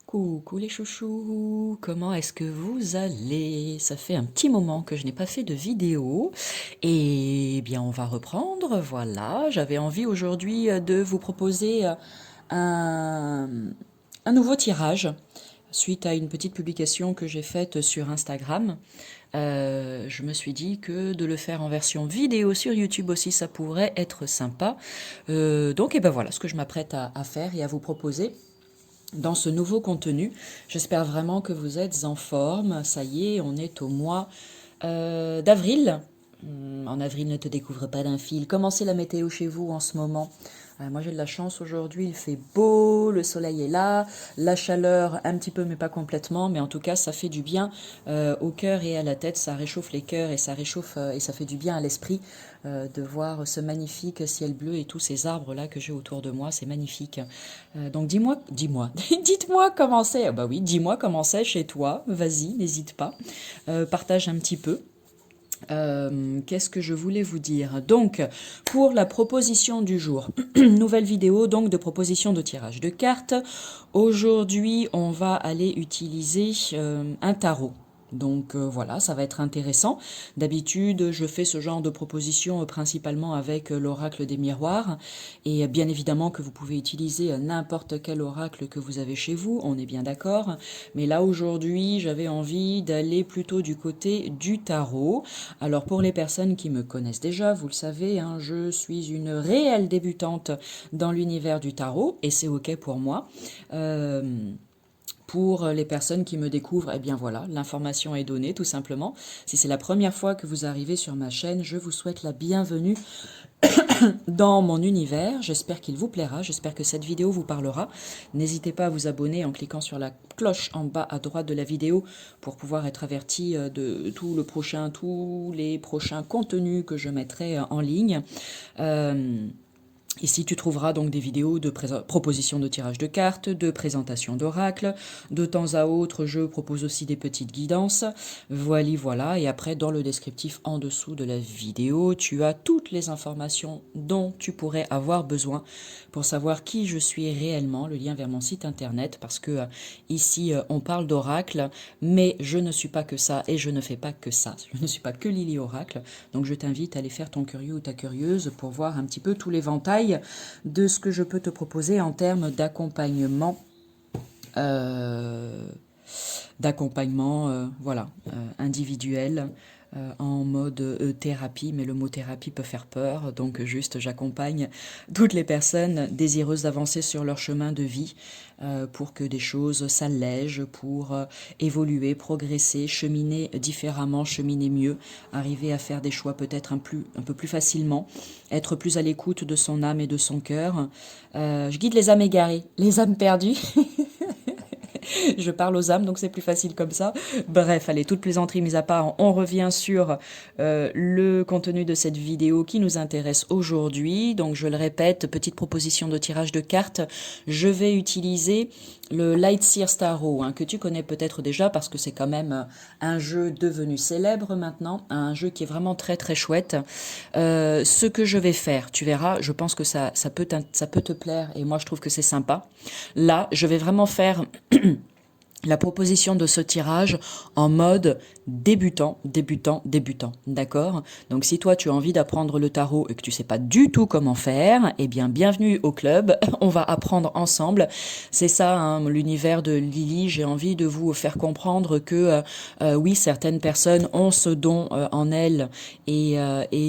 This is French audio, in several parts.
Coucou les chouchous, comment est-ce que vous allez? Ça fait un petit moment que je n'ai pas fait de vidéo et bien on va reprendre, voilà. J'avais envie aujourd'hui de vous proposer un, un nouveau tirage suite à une petite publication que j'ai faite sur Instagram. Je me suis dit que de le faire en version vidéo sur YouTube aussi, ça pourrait être sympa. Donc et ben voilà ce que je m'apprête à faire et à vous proposer dans ce nouveau contenu. J'espère vraiment que vous êtes en forme. Ça y est, on est au mois d'avril. En avril, ne te découvre pas d'un fil. Comment c'est la météo chez vous en ce moment? Moi j'ai de la chance aujourd'hui, il fait beau, le soleil est là, la chaleur un petit peu mais pas complètement, mais en tout cas ça fait du bien au cœur et à la tête, ça réchauffe les cœurs et ça réchauffe et ça fait du bien à l'esprit de voir ce magnifique ciel bleu et tous ces arbres là que j'ai autour de moi, c'est magnifique. Donc dites-moi comment c'est. Ah bah oui, dis-moi comment c'est chez toi, vas-y, n'hésite pas. Partage un petit peu. Qu'est-ce que je voulais vous dire? Donc, pour la proposition du jour, nouvelle vidéo donc de proposition de tirage de cartes. Aujourd'hui, on va aller utiliser un tarot. Donc voilà, ça va être intéressant. D'habitude, je fais ce genre de proposition principalement avec l'oracle des miroirs. Et bien évidemment que vous pouvez utiliser n'importe quel oracle que vous avez chez vous, on est bien d'accord. Mais là, aujourd'hui, j'avais envie d'aller plutôt du côté du tarot. Alors pour les personnes qui me connaissent déjà, vous le savez, hein, je suis une réelle débutante dans l'univers du tarot et c'est ok pour moi. Pour les personnes qui me découvrent, eh bien voilà, l'information est donnée tout simplement. Si c'est la première fois que vous arrivez sur ma chaîne, je vous souhaite la bienvenue dans mon univers. J'espère qu'il vous plaira, j'espère que cette vidéo vous parlera. N'hésitez pas à vous abonner en cliquant sur la cloche en bas à droite de la vidéo pour pouvoir être averti de tous les prochains contenus que je mettrai en ligne. Ici, tu trouveras donc des vidéos de propositions de tirage de cartes, de présentation d'oracles. De temps à autre, je propose aussi des petites guidances. Voilà. Et après, dans le descriptif en dessous de la vidéo, tu as toutes les informations dont tu pourrais avoir besoin pour savoir qui je suis réellement, le lien vers mon site internet, parce que ici, on parle d'oracle, mais je ne suis pas que ça et je ne fais pas que ça. Je ne suis pas que Lily Oracle. Donc, je t'invite à aller faire ton curieux ou ta curieuse pour voir un petit peu tout l'éventail de ce que je peux te proposer en termes d'accompagnement, euh, individuel, en mode thérapie, mais le mot thérapie peut faire peur, donc juste j'accompagne toutes les personnes désireuses d'avancer sur leur chemin de vie pour que des choses s'allègent, pour évoluer, progresser, cheminer différemment, cheminer mieux, arriver à faire des choix peut-être un peu plus facilement, être plus à l'écoute de son âme et de son cœur. Je guide les âmes égarées, les âmes perdues. Je parle aux âmes, donc c'est plus facile comme ça. Bref, allez, toute plaisanterie mise à part, on revient sur le contenu de cette vidéo qui nous intéresse aujourd'hui. Donc je le répète, petite proposition de tirage de cartes. Je vais utiliser le Lightseer Tarot, hein, que tu connais peut-être déjà parce que c'est quand même un jeu devenu célèbre maintenant, un jeu qui est vraiment très très chouette. Ce que je vais faire, tu verras, je pense que ça peut te plaire et moi je trouve que c'est sympa. Là, je vais vraiment faire la proposition de ce tirage en mode débutant, débutant, débutant, d'accord? Donc si toi tu as envie d'apprendre le tarot et que tu sais pas du tout comment faire, eh bien bienvenue au club, on va apprendre ensemble. C'est ça, hein, l'univers de Lily, j'ai envie de vous faire comprendre que oui, certaines personnes ont ce don en elles et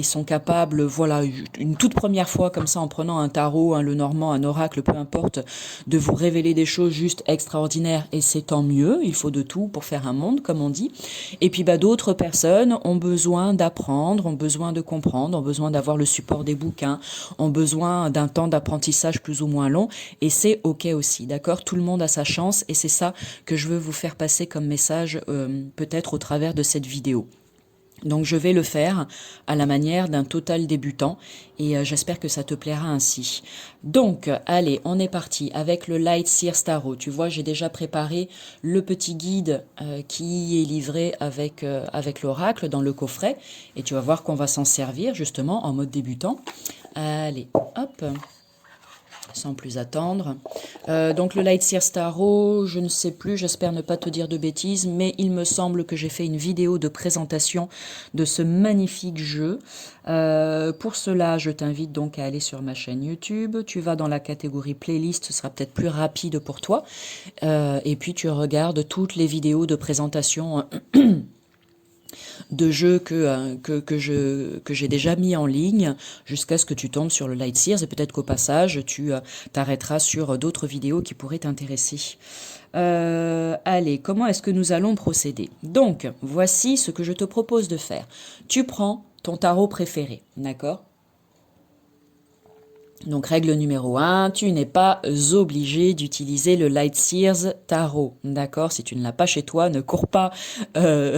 sont capables, voilà, une toute première fois comme ça en prenant un tarot, un Lenormand, un oracle, peu importe, de vous révéler des choses juste extraordinaires et c'est tant mieux, il faut de tout pour faire un monde, comme on dit. Et puis d'autres personnes ont besoin d'apprendre, ont besoin de comprendre, ont besoin d'avoir le support des bouquins, ont besoin d'un temps d'apprentissage plus ou moins long, et c'est ok aussi, d'accord? Tout le monde a sa chance, et c'est ça que je veux vous faire passer comme message, peut-être au travers de cette vidéo. Donc je vais le faire à la manière d'un total débutant et j'espère que ça te plaira ainsi. Donc allez, on est parti avec le Lightseer Tarot. Tu vois, j'ai déjà préparé le petit guide qui est livré avec l'oracle dans le coffret et tu vas voir qu'on va s'en servir justement en mode débutant. Allez, hop. sans plus attendre. Donc le Light Sears Tarot, je ne sais plus, j'espère ne pas te dire de bêtises, mais il me semble que j'ai fait une vidéo de présentation de ce magnifique jeu. Pour cela, je t'invite donc à aller sur ma chaîne YouTube. Tu vas dans la catégorie playlist, ce sera peut-être plus rapide pour toi. Et puis tu regardes toutes les vidéos de présentation de jeux que j'ai déjà mis en ligne jusqu'à ce que tu tombes sur le Light Sears et peut-être qu'au passage tu t'arrêteras sur d'autres vidéos qui pourraient t'intéresser. Allez, comment est-ce que nous allons procéder? Donc, voici ce que je te propose de faire. Tu prends ton tarot préféré, d'accord? Donc, règle numéro 1, tu n'es pas obligé d'utiliser le Light Sears Tarot, d'accord? Si tu ne l'as pas chez toi, ne cours pas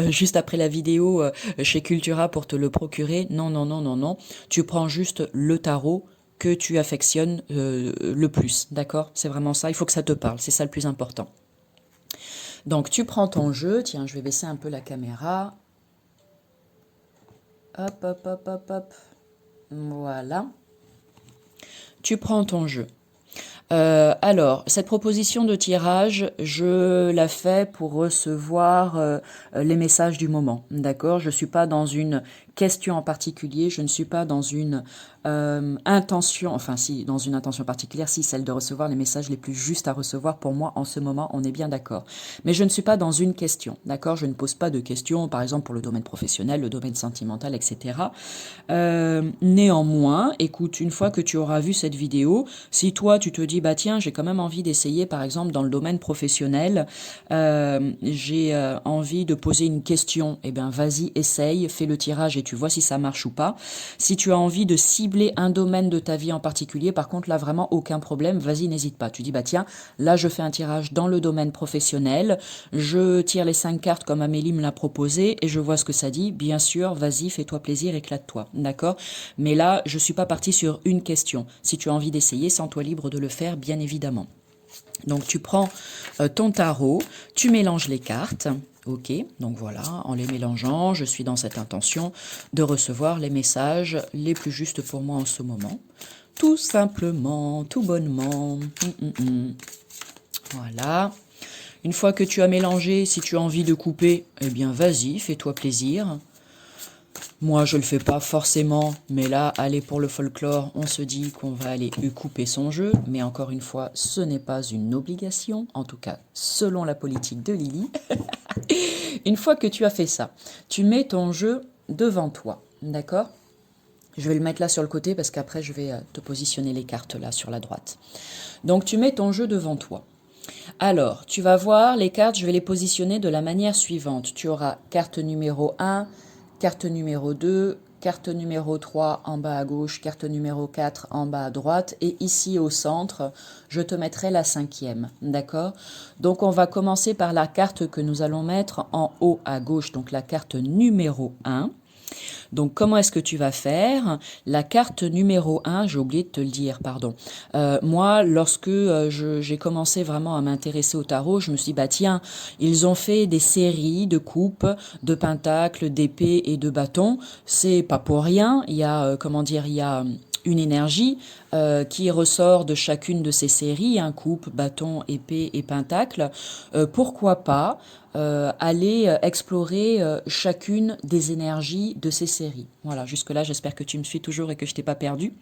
juste après la vidéo chez Cultura pour te le procurer. Non, non, non, non, non. Tu prends juste le tarot que tu affectionnes le plus, d'accord? C'est vraiment ça, il faut que ça te parle, c'est ça le plus important. Donc, tu prends ton jeu. Tiens, je vais baisser un peu la caméra. Hop, hop, hop, hop, hop. Voilà. Tu prends ton jeu. Alors, cette proposition de tirage, je la fais pour recevoir les messages du moment, d'accord? Je ne suis pas dans une question en particulier, je ne suis pas dans une intention, enfin si, dans une intention particulière, si, celle de recevoir les messages les plus justes à recevoir pour moi en ce moment, on est bien d'accord. Mais je ne suis pas dans une question, d'accord? Je ne pose pas de questions, par exemple pour le domaine professionnel, le domaine sentimental, etc. Néanmoins, écoute, une fois que tu auras vu cette vidéo, si toi tu te dis, bah tiens, j'ai quand même envie d'essayer, par exemple dans le domaine professionnel, j'ai envie de poser une question, eh bien vas-y, essaye, fais le tirage et tu vois si ça marche ou pas. Si tu as envie de cibler un domaine de ta vie en particulier, par contre là vraiment aucun problème, vas-y, n'hésite pas. Tu dis, bah tiens, là je fais un tirage dans le domaine professionnel, je tire les 5 cartes comme Amélie me l'a proposé et je vois ce que ça dit. Bien sûr, vas-y, fais-toi plaisir, éclate-toi, d'accord? Mais là, je suis pas partie sur une question. Si tu as envie d'essayer, sens-toi libre de le faire, bien évidemment. Donc tu prends ton tarot, tu mélanges les cartes, ok, donc voilà, en les mélangeant, je suis dans cette intention de recevoir les messages les plus justes pour moi en ce moment. Tout simplement, tout bonnement. Voilà. Une fois que tu as mélangé, si tu as envie de couper, eh bien vas-y, fais-toi plaisir. Moi, je le fais pas forcément, mais là, aller pour le folklore, on se dit qu'on va aller couper son jeu, mais encore une fois, ce n'est pas une obligation, en tout cas, selon la politique de Lily. Une fois que tu as fait ça, tu mets ton jeu devant toi, d'accord? Je vais le mettre là sur le côté parce qu'après, je vais te positionner les cartes là sur la droite. Donc, tu mets ton jeu devant toi. Alors, tu vas voir, les cartes, je vais les positionner de la manière suivante. Tu auras carte numéro 1, carte numéro 2, carte numéro 3 en bas à gauche, carte numéro 4 en bas à droite. Et ici au centre, je te mettrai la 5e. D'accord? Donc, on va commencer par la carte que nous allons mettre en haut à gauche, donc la carte numéro 1. Donc, comment est-ce que tu vas faire? La carte numéro 1, j'ai oublié de te le dire, pardon. Moi, lorsque j'ai commencé vraiment à m'intéresser au tarot, je me suis dit, bah tiens, ils ont fait des séries de coupes, de pentacles, d'épées et de bâtons. C'est pas pour rien. Il y a, comment dire, il y a une énergie qui ressort de chacune de ces séries, un coupe, bâton, épée et pentacle. Pourquoi pas aller explorer chacune des énergies de ces séries. Voilà, jusque-là, j'espère que tu me suis toujours et que je t'ai pas perdu.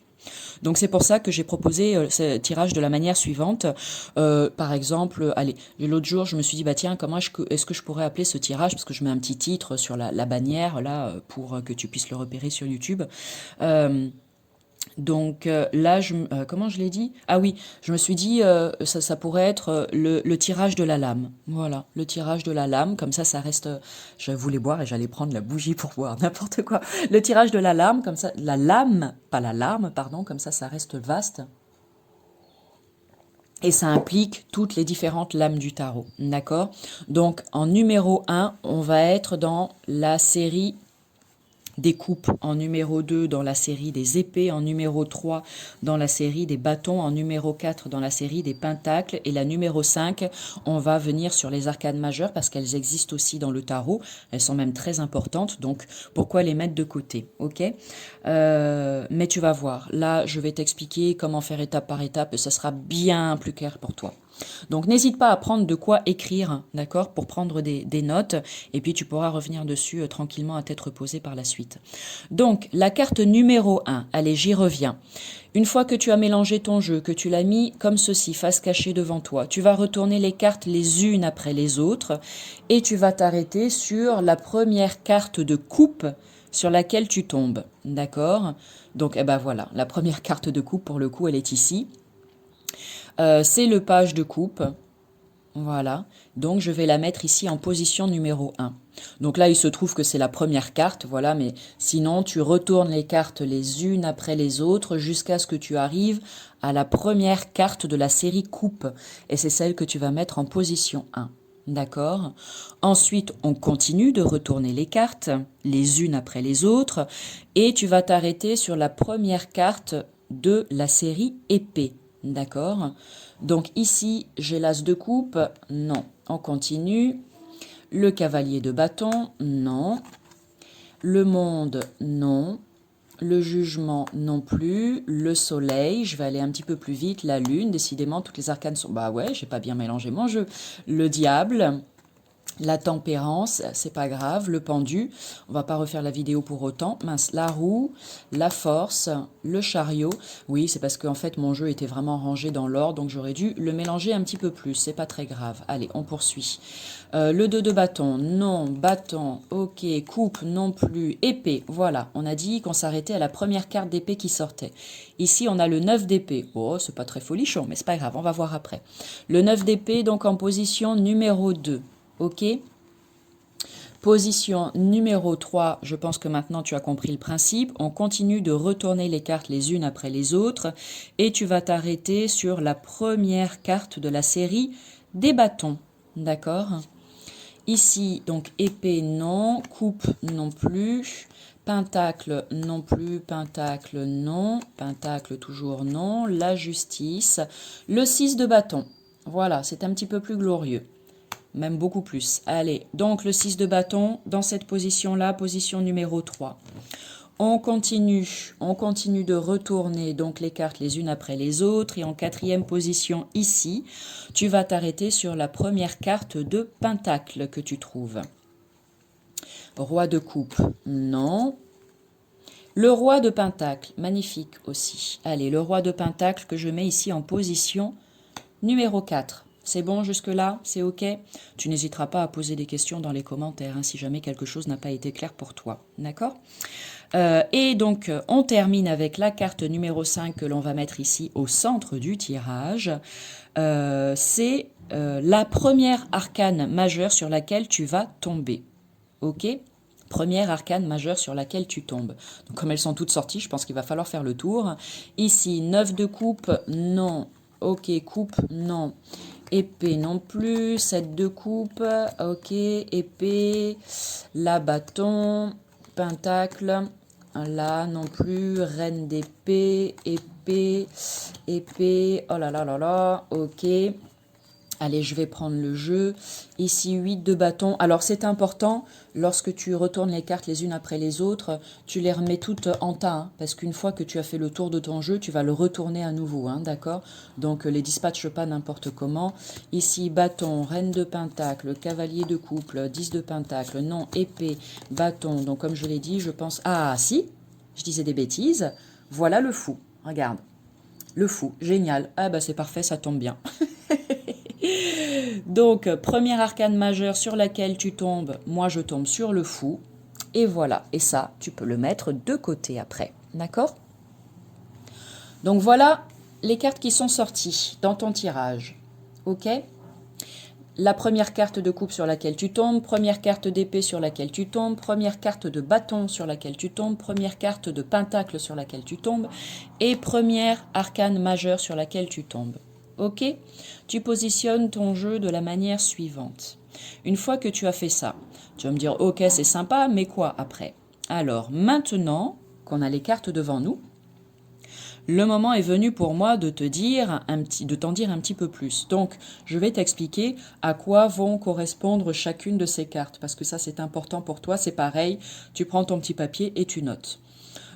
Donc c'est pour ça que j'ai proposé ce tirage de la manière suivante. Par exemple, allez, l'autre jour, je me suis dit, bah tiens, comment est-ce que je pourrais appeler ce tirage, parce que je mets un petit titre sur la bannière, là, pour que tu puisses le repérer sur YouTube. Donc là, comment je l'ai dit? Ah oui, je me suis dit, ça pourrait être le tirage de la lame. Voilà, le tirage de la lame, comme ça reste... Je voulais boire et j'allais prendre la bougie pour boire, n'importe quoi. Le tirage de la lame, comme ça, la lame, pas la larme, pardon, comme ça reste vaste. Et ça implique toutes les différentes lames du tarot, d'accord? Donc en numéro 1, on va être dans la série des coupes en numéro 2 dans la série des épées, en numéro 3 dans la série des bâtons, en numéro 4 dans la série des pentacles, et la numéro 5, on va venir sur les arcanes majeures parce qu'elles existent aussi dans le tarot, elles sont même très importantes, donc pourquoi les mettre de côté, ok? Mais tu vas voir, là je vais t'expliquer comment faire étape par étape et ça sera bien plus clair pour toi. Donc n'hésite pas à prendre de quoi écrire, d'accord, pour prendre des notes, et puis tu pourras revenir dessus tranquillement à tête reposée par la suite. Donc la carte numéro 1, allez, j'y reviens. Une fois que tu as mélangé ton jeu, que tu l'as mis comme ceci, face cachée devant toi, tu vas retourner les cartes les unes après les autres, et tu vas t'arrêter sur la première carte de coupe sur laquelle tu tombes, d'accord? Donc eh ben voilà, la première carte de coupe pour le coup, elle est ici. C'est le page de coupe, voilà, donc je vais la mettre ici en position numéro 1. Donc là, il se trouve que c'est la première carte, voilà, mais sinon, tu retournes les cartes les unes après les autres jusqu'à ce que tu arrives à la première carte de la série coupe, et c'est celle que tu vas mettre en position 1. D'accord? Ensuite, on continue de retourner les cartes, les unes après les autres, et tu vas t'arrêter sur la première carte de la série épée. D'accord? Donc ici, j'ai l'as de coupe, non. On continue. Le cavalier de bâton, non. Le monde, non. Le jugement, non plus. Le soleil, je vais aller un petit peu plus vite. La lune, décidément, toutes les arcanes sont... Bah ouais, j'ai pas bien mélangé mon jeu. Le diable... La tempérance, c'est pas grave, le pendu, on va pas refaire la vidéo pour autant. Mince, la roue, la force, le chariot. Oui, c'est parce qu'en fait mon jeu était vraiment rangé dans l'ordre, donc j'aurais dû le mélanger un petit peu plus, c'est pas très grave. Allez, on poursuit. Le 2 de bâton, non, bâton, ok, coupe, non plus, épée, voilà. On a dit qu'on s'arrêtait à la première carte d'épée qui sortait. Ici, on a le 9 d'épée. Oh, c'est pas très folichon, mais c'est pas grave, on va voir après. Le 9 d'épée, donc en position numéro 2. Ok. Position numéro 3, je pense que maintenant tu as compris le principe. On continue de retourner les cartes les unes après les autres et tu vas t'arrêter sur la première carte de la série des bâtons. D'accord? Ici, donc épée non, coupe non plus, pentacle non plus, pentacle non, pentacle toujours non, la justice, le 6 de bâton. Voilà, c'est un petit peu plus glorieux. Même beaucoup plus. Allez, donc le 6 de bâton, dans cette position-là, position numéro 3. On continue de retourner donc les cartes les unes après les autres. Et en quatrième position, ici, tu vas t'arrêter sur la première carte de pentacle que tu trouves. Roi de coupe, non. Le roi de pentacle, magnifique aussi. Allez, le roi de pentacle que je mets ici en position numéro 4. C'est bon jusque-là? C'est OK? Tu n'hésiteras pas à poser des questions dans les commentaires hein, si jamais quelque chose n'a pas été clair pour toi. D'accord? Et donc, on termine avec la carte numéro 5 que l'on va mettre ici au centre du tirage. C'est la première arcane majeure sur laquelle tu vas tomber. OK? Première arcane majeure sur laquelle tu tombes. Donc, comme elles sont toutes sorties, je pense qu'il va falloir faire le tour. Ici, 9 de coupe, non. Ok, coupe, non. Épée non plus, 7 de coupe, ok, épée, la bâton, pentacle, là non plus, reine d'épée, épée, oh là là là là, ok. Allez, je vais prendre le jeu. Ici, 8 de bâton. Alors, c'est important, lorsque tu retournes les cartes les unes après les autres, tu les remets toutes en tas. Hein, parce qu'une fois que tu as fait le tour de ton jeu, tu vas le retourner à nouveau. Hein, d'accord? Donc, les dispatche pas n'importe comment. Ici, bâton, reine de pentacle, cavalier de couple, 10 de pentacle, non, épée, bâton. Donc, comme je l'ai dit, je pense... Ah, si, je disais des bêtises. Voilà le fou. Regarde. Le fou. Génial. Ah, bah, c'est parfait, ça tombe bien. Donc, première arcane majeure sur laquelle tu tombes, moi je tombe sur le fou. Et voilà, et ça, tu peux le mettre de côté après. D'accord? Donc voilà les cartes qui sont sorties dans ton tirage. Ok? La première carte de coupe sur laquelle tu tombes, première carte d'épée sur laquelle tu tombes, première carte de bâton sur laquelle tu tombes, première carte de pentacle sur laquelle tu tombes, et première arcane majeure sur laquelle tu tombes. Ok? Tu positionnes ton jeu de la manière suivante. Une fois que tu as fait ça, tu vas me dire, ok, c'est sympa, mais quoi après? Alors, maintenant qu'on a les cartes devant nous, le moment est venu pour moi de t'en dire un petit peu plus. Donc, je vais t'expliquer à quoi vont correspondre chacune de ces cartes, parce que ça, c'est important pour toi. C'est pareil, tu prends ton petit papier et tu notes.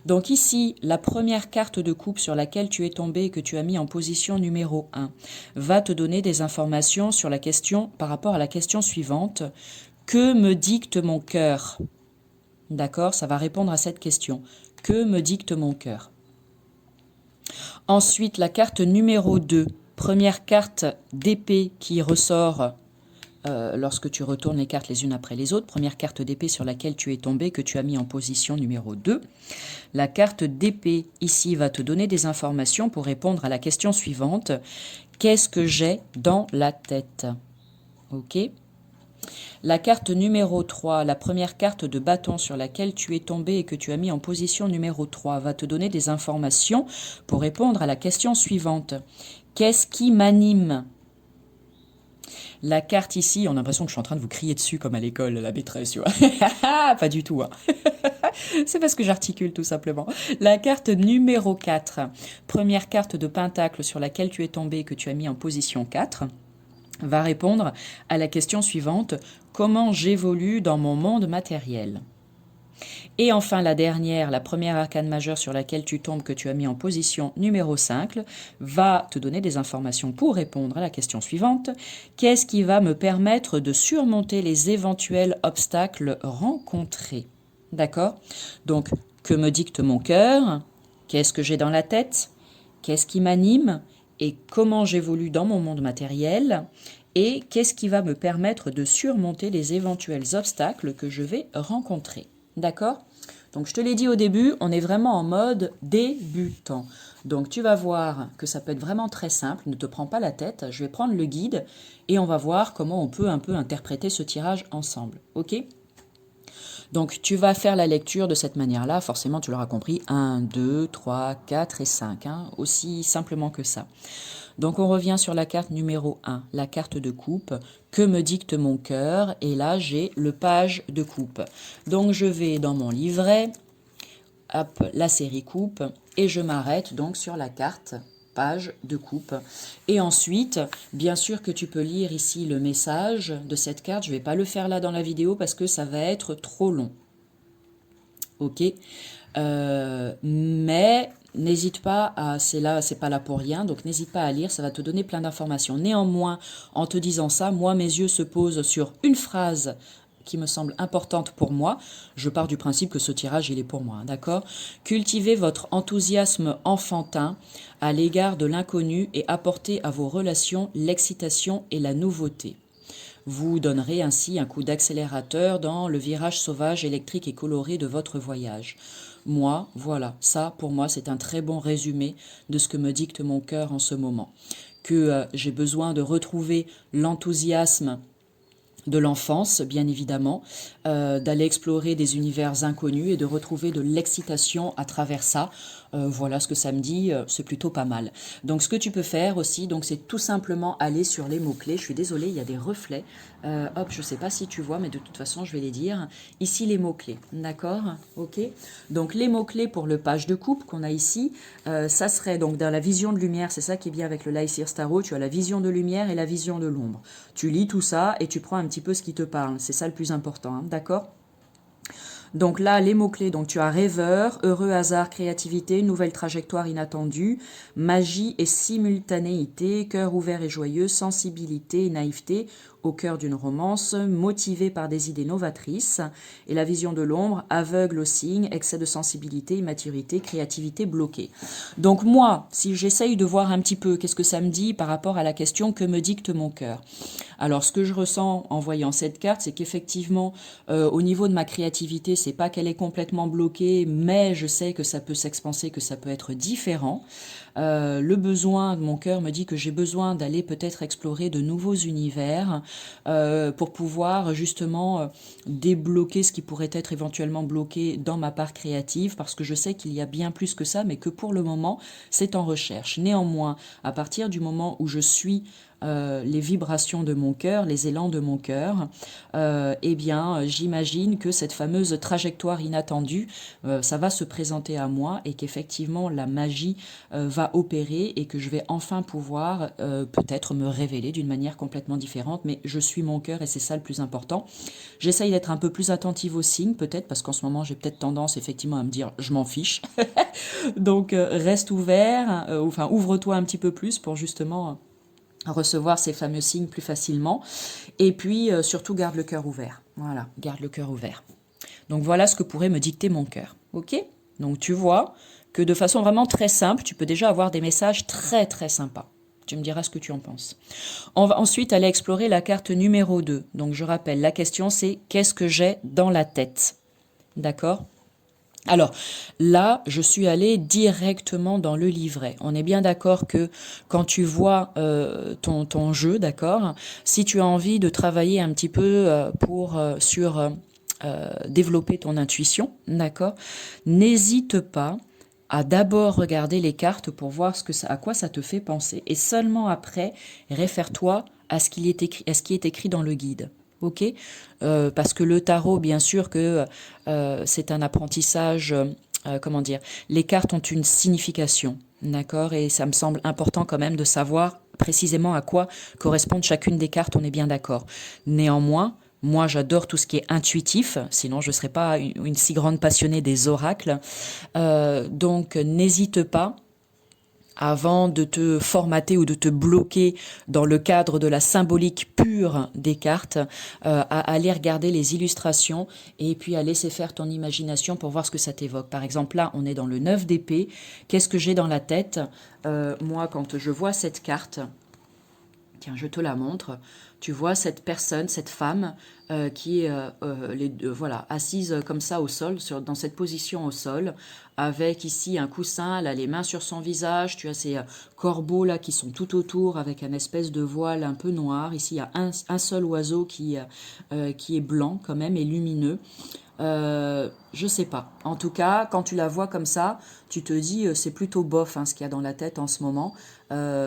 Donc ici, la première carte de coupe sur laquelle tu es tombé et que tu as mis en position numéro 1 va te donner des informations sur la question par rapport à la question suivante. Que me dicte mon cœur? D'accord, ça va répondre à cette question. Que me dicte mon cœur? Ensuite, la carte numéro 2, première carte d'épée qui ressort lorsque tu retournes les cartes les unes après les autres. Première carte d'épée sur laquelle tu es tombé, que tu as mis en position numéro 2. La carte d'épée ici va te donner des informations pour répondre à la question suivante. Qu'est-ce que j'ai dans la tête? Ok. La carte numéro 3, la première carte de bâton sur laquelle tu es tombé et que tu as mis en position numéro 3, va te donner des informations pour répondre à la question suivante. Qu'est-ce qui m'anime? La carte ici, on a l'impression que je suis en train de vous crier dessus comme à l'école, la maîtresse, tu vois. Pas du tout, hein. C'est parce que j'articule tout simplement. La carte numéro 4, première carte de pentacle sur laquelle tu es tombé et que tu as mis en position 4, va répondre à la question suivante. Comment j'évolue dans mon monde matériel? Et enfin la dernière, la première arcane majeure sur laquelle tu tombes que tu as mis en position numéro 5, va te donner des informations pour répondre à la question suivante. Qu'est-ce qui va me permettre de surmonter les éventuels obstacles rencontrés? D'accord? Donc, que me dicte mon cœur? Qu'est-ce que j'ai dans la tête? Qu'est-ce qui m'anime? Et comment j'évolue dans mon monde matériel? Et qu'est-ce qui va me permettre de surmonter les éventuels obstacles que je vais rencontrer? D'accord? Donc je te l'ai dit au début, on est vraiment en mode débutant. Donc tu vas voir que ça peut être vraiment très simple, ne te prends pas la tête, je vais prendre le guide et on va voir comment on peut un peu interpréter ce tirage ensemble. Ok? Donc tu vas faire la lecture de cette manière-là, forcément tu l'auras compris, 1, 2, 3, 4 et 5, hein, aussi simplement que ça. Donc on revient sur la carte numéro 1, la carte de coupe, que me dicte mon cœur, et là j'ai le page de coupe. Donc je vais dans mon livret, hop, la série coupe, et je m'arrête donc sur la carte page de coupe. Et ensuite, bien sûr que tu peux lire ici le message de cette carte, je ne vais pas le faire là dans la vidéo parce que ça va être trop long. Ok, mais n'hésite pas à, c'est pas là pour rien, donc n'hésite pas à lire, ça va te donner plein d'informations. Néanmoins, en te disant ça, moi mes yeux se posent sur une phrase qui me semble importante pour moi. Je pars du principe que ce tirage, il est pour moi, d'accord? Cultivez votre enthousiasme enfantin à l'égard de l'inconnu et apportez à vos relations l'excitation et la nouveauté. Vous donnerez ainsi un coup d'accélérateur dans le virage sauvage, électrique et coloré de votre voyage. Moi, voilà, ça pour moi c'est un très bon résumé de ce que me dicte mon cœur en ce moment. Que j'ai besoin de retrouver l'enthousiasme de l'enfance, bien évidemment, d'aller explorer des univers inconnus et de retrouver de l'excitation à travers ça. Voilà ce que ça me dit, c'est plutôt pas mal. Donc ce que tu peux faire aussi, donc c'est tout simplement aller sur les mots-clés. Je suis désolée, il y a des reflets. Hop, je sais pas si tu vois, mais de toute façon, je vais les dire. Ici, les mots-clés, d'accord? Ok. Donc les mots-clés pour le page de coupe qu'on a ici, ça serait donc dans la vision de lumière, c'est ça qui est bien avec le Lyseer Tarot, tu as la vision de lumière et la vision de l'ombre. Tu lis tout ça et tu prends un petit peu ce qui te parle, c'est ça le plus important, hein, d'accord? Donc là, les mots-clés, donc tu as rêveur, heureux hasard, créativité, nouvelle trajectoire inattendue, magie et simultanéité, cœur ouvert et joyeux, sensibilité et naïveté, au cœur d'une romance, motivé par des idées novatrices, et la vision de l'ombre, aveugle au signe, excès de sensibilité, immaturité, créativité bloquée. Donc moi, si j'essaye de voir un petit peu qu'est-ce que ça me dit par rapport à la question que me dicte mon cœur. Alors ce que je ressens en voyant cette carte, c'est qu'effectivement, au niveau de ma créativité, c'est pas qu'elle est complètement bloquée, mais je sais que ça peut s'expanser, que ça peut être différent. Le besoin de mon cœur me dit que j'ai besoin d'aller peut-être explorer de nouveaux univers pour pouvoir justement débloquer ce qui pourrait être éventuellement bloqué dans ma part créative, parce que je sais qu'il y a bien plus que ça, mais que pour le moment, c'est en recherche. Néanmoins, à partir du moment où je suis les vibrations de mon cœur, les élans de mon cœur, eh bien, j'imagine que cette fameuse trajectoire inattendue, ça va se présenter à moi et qu'effectivement la magie va opérer et que je vais enfin pouvoir peut-être me révéler d'une manière complètement différente. Mais je suis mon cœur et c'est ça le plus important. J'essaye d'être un peu plus attentive aux signes, peut-être, parce qu'en ce moment, j'ai peut-être tendance effectivement à me dire je m'en fiche. Donc, reste ouvert, enfin, ouvre-toi un petit peu plus pour justement recevoir ces fameux signes plus facilement. Et puis, surtout, garde le cœur ouvert. Voilà, garde le cœur ouvert. Donc, voilà ce que pourrait me dicter mon cœur. Ok? Donc, tu vois que de façon vraiment très simple, tu peux déjà avoir des messages très, très sympas. Tu me diras ce que tu en penses. On va ensuite aller explorer la carte numéro 2. Donc, je rappelle, la question, c'est qu'est-ce que j'ai dans la tête? D'accord? Alors là, je suis allée directement dans le livret. On est bien d'accord que quand tu vois ton jeu, d'accord, si tu as envie de travailler un petit peu sur développer ton intuition, d'accord, n'hésite pas à d'abord regarder les cartes pour voir à quoi ça te fait penser. Et seulement après, réfère-toi à ce qui est écrit dans le guide. Ok, parce que le tarot, bien sûr que c'est un apprentissage, comment dire, les cartes ont une signification, d'accord, et ça me semble important quand même de savoir précisément à quoi correspondent chacune des cartes, on est bien d'accord. Néanmoins, moi, j'adore tout ce qui est intuitif, sinon je ne serais pas une si grande passionnée des oracles. Donc, n'hésite pas avant de te formater ou de te bloquer dans le cadre de la symbolique pure des cartes, à aller regarder les illustrations et puis à laisser faire ton imagination pour voir ce que ça t'évoque. Par exemple, là, on est dans le 9 d'épée. Qu'est-ce que j'ai dans la tête? Moi, quand je vois cette carte, tiens, je te la montre. Tu vois cette personne, cette femme qui est voilà, assise comme ça au sol, dans cette position au sol, avec ici un coussin, elle a les mains sur son visage, tu as ces corbeaux là qui sont tout autour avec un espèce de voile un peu noir. Ici, il y a un seul oiseau qui est blanc quand même et lumineux. Je sais pas. En tout cas, quand tu la vois comme ça, tu te dis c'est plutôt bof ce qu'il y a dans la tête en ce moment.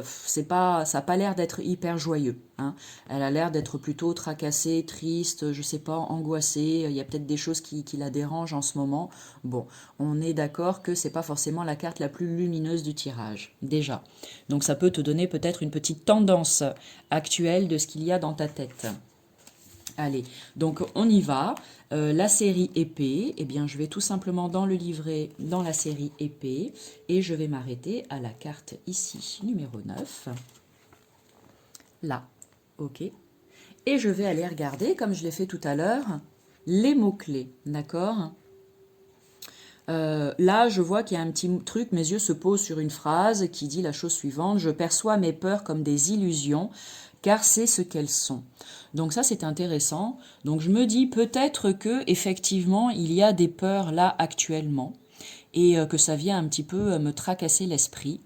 C'est pas, ça a pas l'air d'être hyper joyeux. Hein. Elle a l'air d'être plutôt tracassée, triste, je sais pas, angoissée. Il y a peut-être des choses qui la dérangent en ce moment. Bon, on est d'accord que c'est pas forcément la carte la plus lumineuse du tirage, déjà. Donc ça peut te donner peut-être une petite tendance actuelle de ce qu'il y a dans ta tête. Allez, donc on y va. La série épée, eh bien je vais tout simplement dans le livret, dans la série épée, et je vais m'arrêter à la carte ici, numéro 9. Là, ok. Et je vais aller regarder, comme je l'ai fait tout à l'heure, les mots-clés, d'accord? Là, je vois qu'il y a un petit truc, mes yeux se posent sur une phrase qui dit la chose suivante: je perçois mes peurs comme des illusions, car c'est ce qu'elles sont. Donc ça, c'est intéressant. Donc je me dis peut-être que effectivement, il y a des peurs là actuellement et que ça vient un petit peu me tracasser l'esprit.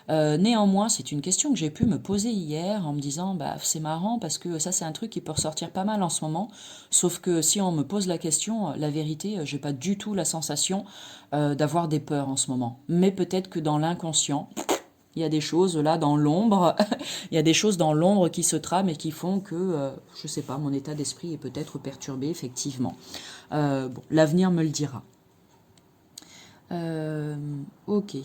Néanmoins, c'est une question que j'ai pu me poser hier en me disant bah c'est marrant parce que ça c'est un truc qui peut ressortir pas mal en ce moment, sauf que si on me pose la question, la vérité, j'ai pas du tout la sensation d'avoir des peurs en ce moment. Mais peut-être que dans l'inconscient, il y a des choses là dans l'ombre, il y a des choses dans l'ombre qui se trament et qui font que, je sais pas, mon état d'esprit est peut-être perturbé, effectivement. Bon, l'avenir me le dira. Ok.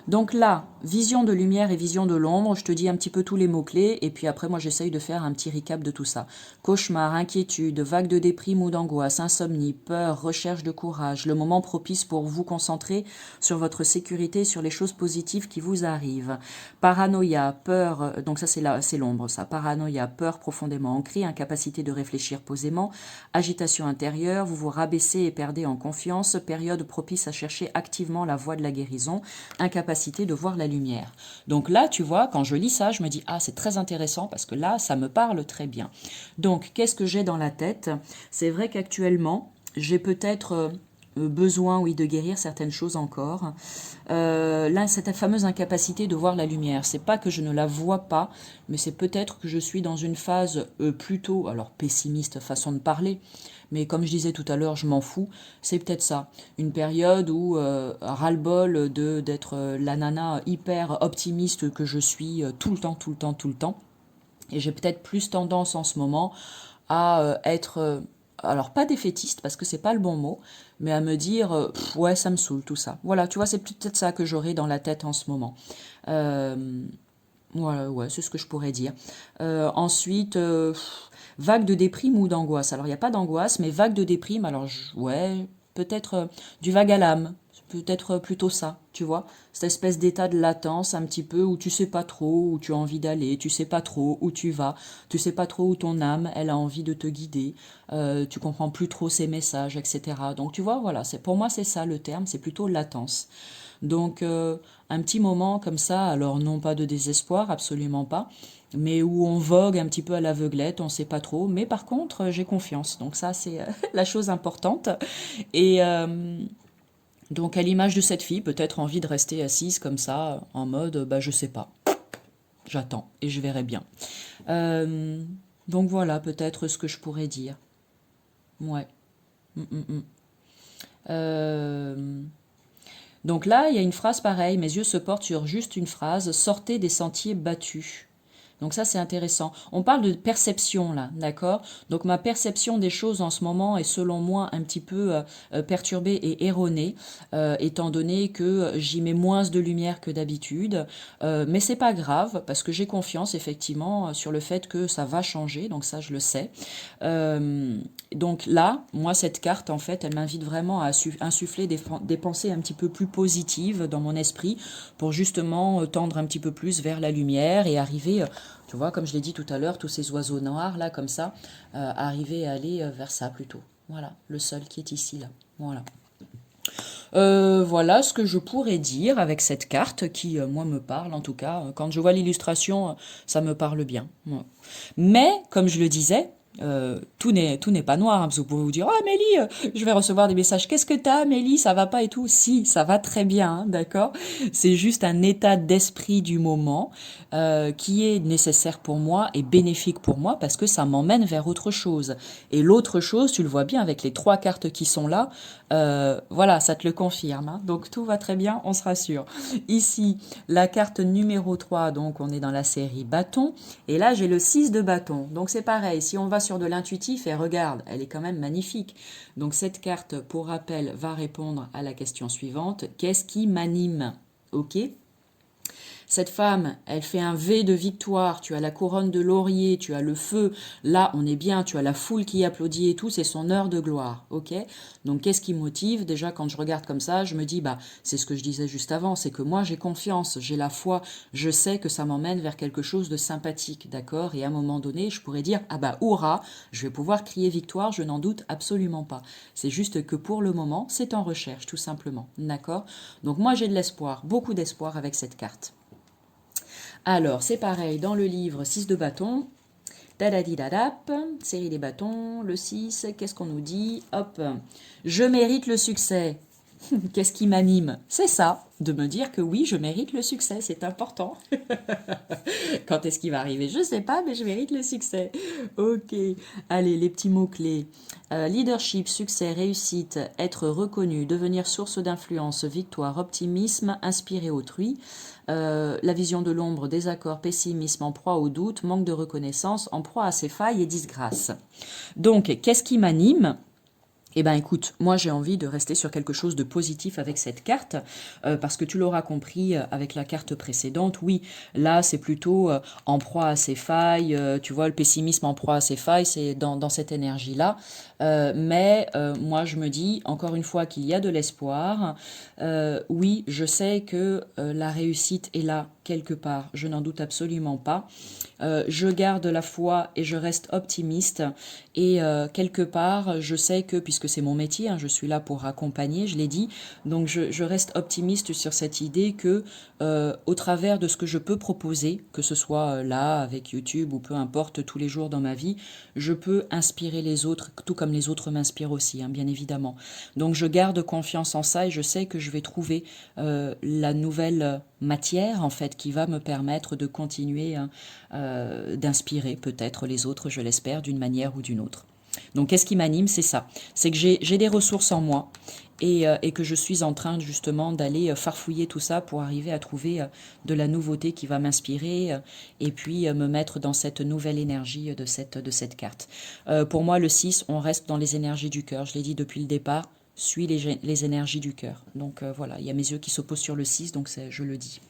Donc là, vision de lumière et vision de l'ombre, je te dis un petit peu tous les mots-clés, et puis après moi j'essaye de faire un petit recap de tout ça. Cauchemar, inquiétude, vague de déprime ou d'angoisse, insomnie, peur, recherche de courage, le moment propice pour vous concentrer sur votre sécurité, sur les choses positives qui vous arrivent. Paranoïa, peur, donc ça c'est l'ombre ça, paranoïa, peur profondément ancrée, incapacité de réfléchir posément, agitation intérieure, vous vous rabaissez et perdez en confiance, période propice à chercher activement la voie de la guérison, incapacité de voir la lumière. Donc là, tu vois, quand je lis ça, je me dis ah, c'est très intéressant parce que là, ça me parle très bien. Donc, qu'est-ce que j'ai dans la tête? C'est vrai qu'actuellement, j'ai peut-être besoin, oui, de guérir certaines choses encore. Là, cette fameuse incapacité de voir la lumière, c'est pas que je ne la vois pas, mais c'est peut-être que je suis dans une phase plutôt, alors pessimiste façon de parler, mais comme je disais tout à l'heure, je m'en fous, c'est peut-être ça. Une période où ras-le-bol d'être la nana hyper optimiste que je suis tout le temps, tout le temps, tout le temps. Et j'ai peut-être plus tendance en ce moment à être, alors pas défaitiste parce que c'est pas le bon mot, mais à me dire ouais ça me saoule tout ça. Voilà, tu vois, c'est peut-être ça que j'aurai dans la tête en ce moment. Euh, voilà, ouais, c'est ce que je pourrais dire. Ensuite, vague de déprime ou d'angoisse. Alors il n'y a pas d'angoisse, mais vague de déprime. Alors ouais, peut-être du vague à l'âme. Peut-être plutôt ça, tu vois, cette espèce d'état de latence un petit peu où tu sais pas trop où tu as envie d'aller, tu sais pas trop où tu vas, tu sais pas trop où ton âme elle a envie de te guider, tu comprends plus trop ses messages, etc. Donc tu vois, voilà, c'est pour moi c'est ça le terme, c'est plutôt latence. Donc un petit moment comme ça, alors non pas de désespoir, absolument pas, mais où on vogue un petit peu à l'aveuglette, on sait pas trop, mais par contre j'ai confiance. Donc ça c'est la chose importante. Et donc à l'image de cette fille, peut-être envie de rester assise comme ça, en mode bah je sais pas, j'attends et je verrai bien. Euh, donc voilà peut-être ce que je pourrais dire. Ouais. Mm, mm, mm. Euh, Donc là, il y a une phrase pareille, mes yeux se portent sur juste une phrase, sortez des sentiers battus. Donc ça, c'est intéressant. On parle de perception là, d'accord? Donc ma perception des choses en ce moment est selon moi un petit peu perturbée et erronée, étant donné que j'y mets moins de lumière que d'habitude. Mais c'est pas grave parce que j'ai confiance effectivement sur le fait que ça va changer. Donc ça, je le sais. Euh, donc là, moi, cette carte, en fait, elle m'invite vraiment à insuffler des pensées un petit peu plus positives dans mon esprit pour justement tendre un petit peu plus vers la lumière et arriver, tu vois, comme je l'ai dit tout à l'heure, tous ces oiseaux noirs, là, comme ça, arriver à aller vers ça plutôt. Voilà, le seul qui est ici, là. Voilà. Voilà ce que je pourrais dire avec cette carte qui, moi, me parle en tout cas. Quand je vois l'illustration, ça me parle bien. Ouais. Mais, comme je le disais, tout n'est pas noir, hein, parce que vous pouvez vous dire, ah Amélie, je vais recevoir des messages, qu'est-ce que t'as Amélie, ça va pas et tout. Si, ça va très bien, hein, d'accord. C'est juste un état d'esprit du moment qui est nécessaire pour moi et bénéfique pour moi parce que ça m'emmène vers autre chose. Et l'autre chose, tu le vois bien avec les trois cartes qui sont là, voilà, ça te le confirme, hein. Donc tout va très bien, on se rassure. Ici, la carte numéro 3, donc on est dans la série bâton. Et là, j'ai le 6 de bâton. Donc c'est pareil, si on va sur de l'intuitif, et regarde, elle est quand même magnifique. Donc cette carte, pour rappel, va répondre à la question suivante. Qu'est-ce qui m'anime? Ok. Cette femme, elle fait un V de victoire, tu as la couronne de laurier, tu as le feu, là on est bien, tu as la foule qui applaudit et tout, c'est son heure de gloire, ok? Donc qu'est-ce qui motive? Déjà quand je regarde comme ça, je me dis, bah c'est ce que je disais juste avant, c'est que moi j'ai confiance, j'ai la foi, je sais que ça m'emmène vers quelque chose de sympathique, d'accord? Et à un moment donné, je pourrais dire, ah bah hurrah, je vais pouvoir crier victoire, je n'en doute absolument pas. C'est juste que pour le moment, c'est en recherche, tout simplement, d'accord? Donc moi j'ai de l'espoir, beaucoup d'espoir avec cette carte. Alors, c'est pareil, dans le livre 6 de bâton, dadadidadap, série des bâtons, le 6, qu'est-ce qu'on nous dit? Hop, je mérite le succès. Qu'est-ce qui m'anime? C'est ça, de me dire que oui, je mérite le succès, c'est important. Quand est-ce qu'il va arriver? Je ne sais pas, mais je mérite le succès. Ok, allez, les petits mots-clés. Leadership, succès, réussite, être reconnu, devenir source d'influence, victoire, optimisme, inspirer autrui. La vision de l'ombre, désaccord, pessimisme, en proie au doute, manque de reconnaissance, en proie à ses failles et disgrâce. Donc, qu'est-ce qui m'anime? Eh ben écoute, moi j'ai envie de rester sur quelque chose de positif avec cette carte, parce que tu l'auras compris avec la carte précédente, oui, là c'est plutôt en proie à ses failles, tu vois, le pessimisme en proie à ses failles, c'est dans cette énergie-là. Mais moi je me dis, encore une fois, qu'il y a de l'espoir. Oui, je sais que la réussite est là quelque part, je n'en doute absolument pas. Je garde la foi et je reste optimiste. Et quelque part, je sais que, puisque c'est mon métier, hein, je suis là pour accompagner, je l'ai dit, donc je reste optimiste sur cette idée que, au travers de ce que je peux proposer, que ce soit là, avec YouTube ou peu importe, tous les jours dans ma vie, je peux inspirer les autres, tout comme les autres m'inspirent aussi, hein, bien évidemment. Donc je garde confiance en ça et je sais que je vais trouver la nouvelle matière, en fait, qui va me permettre de continuer, hein, d'inspirer peut-être les autres, je l'espère, d'une manière ou d'une autre. Donc, qu'est-ce qui m'anime? C'est ça. C'est que j'ai des ressources en moi et que je suis en train justement d'aller farfouiller tout ça pour arriver à trouver de la nouveauté qui va m'inspirer et puis me mettre dans cette nouvelle énergie de cette carte. Pour moi, le 6, on reste dans les énergies du cœur. Je l'ai dit depuis le départ, suis les énergies du cœur. Donc voilà, il y a mes yeux qui s'opposent sur le 6, donc je le dis.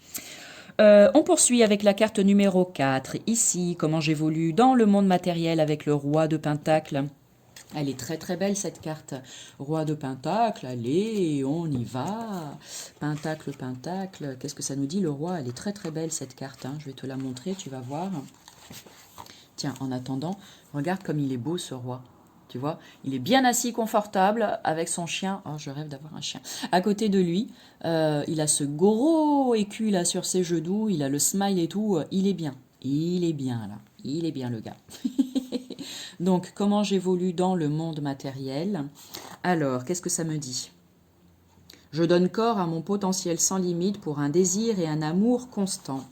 On poursuit avec la carte numéro 4. Ici, comment j'évolue dans le monde matériel avec le roi de Pentacle. Elle est très très belle cette carte. Roi de Pentacle, allez, on y va. Pentacle, Pentacle, qu'est-ce que ça nous dit le roi? Elle est très très belle cette carte, hein. Je vais te la montrer, tu vas voir. Tiens, en attendant, regarde comme il est beau ce roi. Tu vois, il est bien assis, confortable, avec son chien. Oh, je rêve d'avoir un chien. À côté de lui, il a ce gros écu là sur ses genoux, il a le smile et tout. Il est bien. Il est bien là. Il est bien le gars. Donc, comment j'évolue dans le monde matériel? Alors, qu'est-ce que ça me dit? Je donne corps à mon potentiel sans limite pour un désir et un amour constant.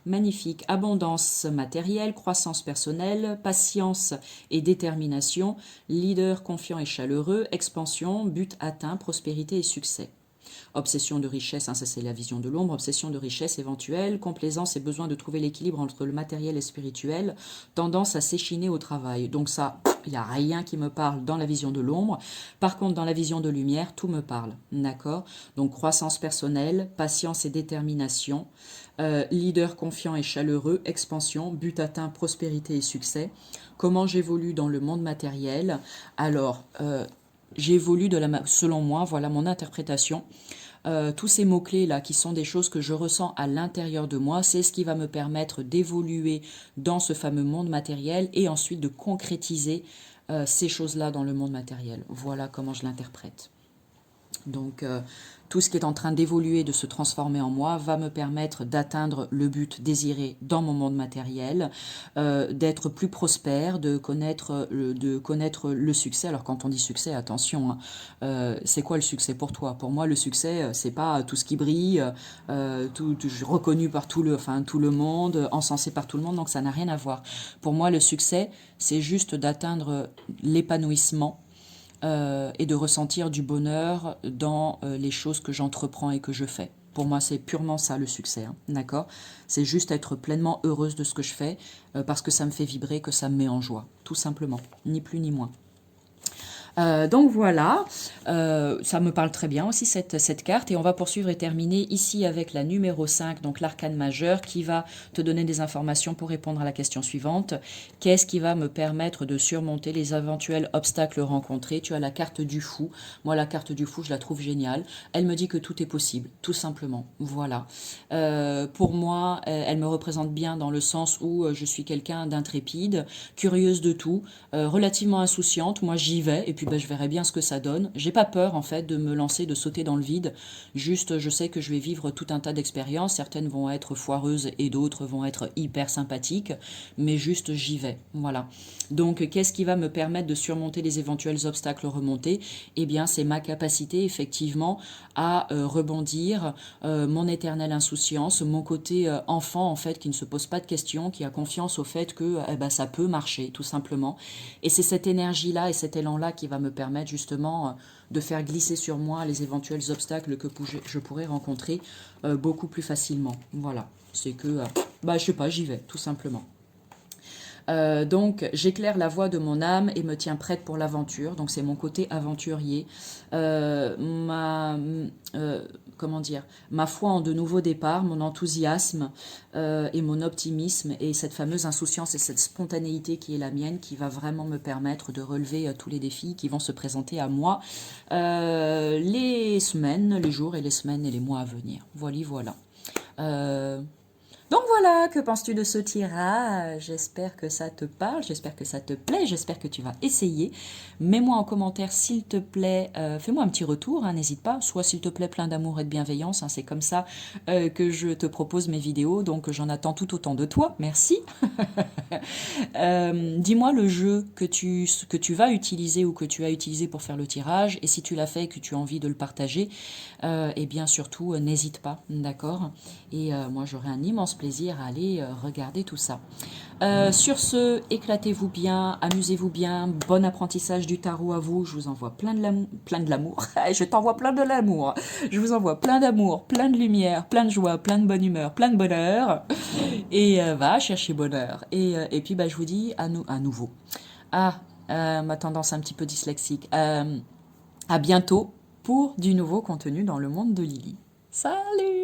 Magnifique. Abondance matérielle, croissance personnelle, patience et détermination, leader confiant et chaleureux, expansion, but atteint, prospérité et succès. Obsession de richesse, hein, ça c'est la vision de l'ombre, obsession de richesse éventuelle, complaisance et besoin de trouver l'équilibre entre le matériel et le spirituel, tendance à s'échiner au travail. Donc ça, il n'y a rien qui me parle dans la vision de l'ombre. Par contre, dans la vision de lumière, tout me parle. D'accord? Donc croissance personnelle, patience et détermination, leader confiant et chaleureux, expansion, but atteint, prospérité et succès. Comment j'évolue dans le monde matériel? Alors, j'évolue selon moi, voilà mon interprétation. Tous ces mots-clés là qui sont des choses que je ressens à l'intérieur de moi, c'est ce qui va me permettre d'évoluer dans ce fameux monde matériel et ensuite de concrétiser ces choses-là dans le monde matériel. Voilà comment je l'interprète. Donc tout ce qui est en train d'évoluer, de se transformer en moi, va me permettre d'atteindre le but désiré dans mon monde matériel, d'être plus prospère, de connaître le succès. Alors quand on dit succès, attention, hein, c'est quoi le succès pour toi? Pour moi, le succès, c'est pas tout ce qui brille, tout reconnu par tout le monde, encensé par tout le monde, donc ça n'a rien à voir. Pour moi, le succès, c'est juste d'atteindre l'épanouissement et de ressentir du bonheur dans les choses que j'entreprends et que je fais. Pour moi, c'est purement ça le succès, hein, d'accord? C'est juste être pleinement heureuse de ce que je fais parce que ça me fait vibrer, que ça me met en joie, tout simplement, ni plus ni moins. Donc voilà, ça me parle très bien aussi cette carte et on va poursuivre et terminer ici avec la numéro 5, donc l'arcane majeur qui va te donner des informations pour répondre à la question suivante. Qu'est-ce qui va me permettre de surmonter les éventuels obstacles rencontrés? Tu as la carte du fou. Moi, la carte du fou, je la trouve géniale. Elle me dit que tout est possible, tout simplement. Voilà. Pour moi, elle me représente bien dans le sens où je suis quelqu'un d'intrépide, curieuse de tout, relativement insouciante. Moi, j'y vais et puis je verrai bien ce que ça donne. J'ai pas peur en fait de me lancer, de sauter dans le vide. Juste, je sais que je vais vivre tout un tas d'expériences. Certaines vont être foireuses et d'autres vont être hyper sympathiques. Mais juste, j'y vais. Voilà. Donc, qu'est-ce qui va me permettre de surmonter les éventuels obstacles remontés? Eh bien, c'est ma capacité effectivement à rebondir, mon éternelle insouciance, mon côté enfant en fait qui ne se pose pas de questions, qui a confiance au fait que ça peut marcher tout simplement. Et c'est cette énergie-là et cet élan-là qui va me permettre justement de faire glisser sur moi les éventuels obstacles que je pourrais rencontrer beaucoup plus facilement. Voilà, c'est que, je sais pas, j'y vais, tout simplement. Donc j'éclaire la voie de mon âme et me tiens prête pour l'aventure. Donc c'est mon côté aventurier. Comment dire, ma foi en de nouveaux départs, mon enthousiasme et mon optimisme et cette fameuse insouciance et cette spontanéité qui est la mienne qui va vraiment me permettre de relever tous les défis qui vont se présenter à moi les semaines, les jours et les semaines et les mois à venir. Voilà. Donc voilà, que penses-tu de ce tirage? J'espère que ça te parle, j'espère que ça te plaît, j'espère que tu vas essayer. Mets-moi en commentaire s'il te plaît, fais-moi un petit retour, hein, n'hésite pas, soit s'il te plaît plein d'amour et de bienveillance, hein, c'est comme ça que je te propose mes vidéos, donc j'en attends tout autant de toi, merci. Dis-moi le jeu que tu vas utiliser ou que tu as utilisé pour faire le tirage, et si tu l'as fait et que tu as envie de le partager, et bien surtout n'hésite pas, d'accord? Et moi j'aurai un immense plaisir à aller regarder tout ça. Sur ce, éclatez-vous bien, amusez-vous bien, bon apprentissage du tarot à vous. Je vous envoie plein de l'amour. Je t'envoie plein de l'amour. Je vous envoie plein d'amour, plein de lumière, plein de joie, plein de bonne humeur, plein de bonheur. Et va chercher bonheur. Et puis bah, je vous dis à nouveau. Ah, ma tendance un petit peu dyslexique. À bientôt pour du nouveau contenu dans le monde de Lily. Salut!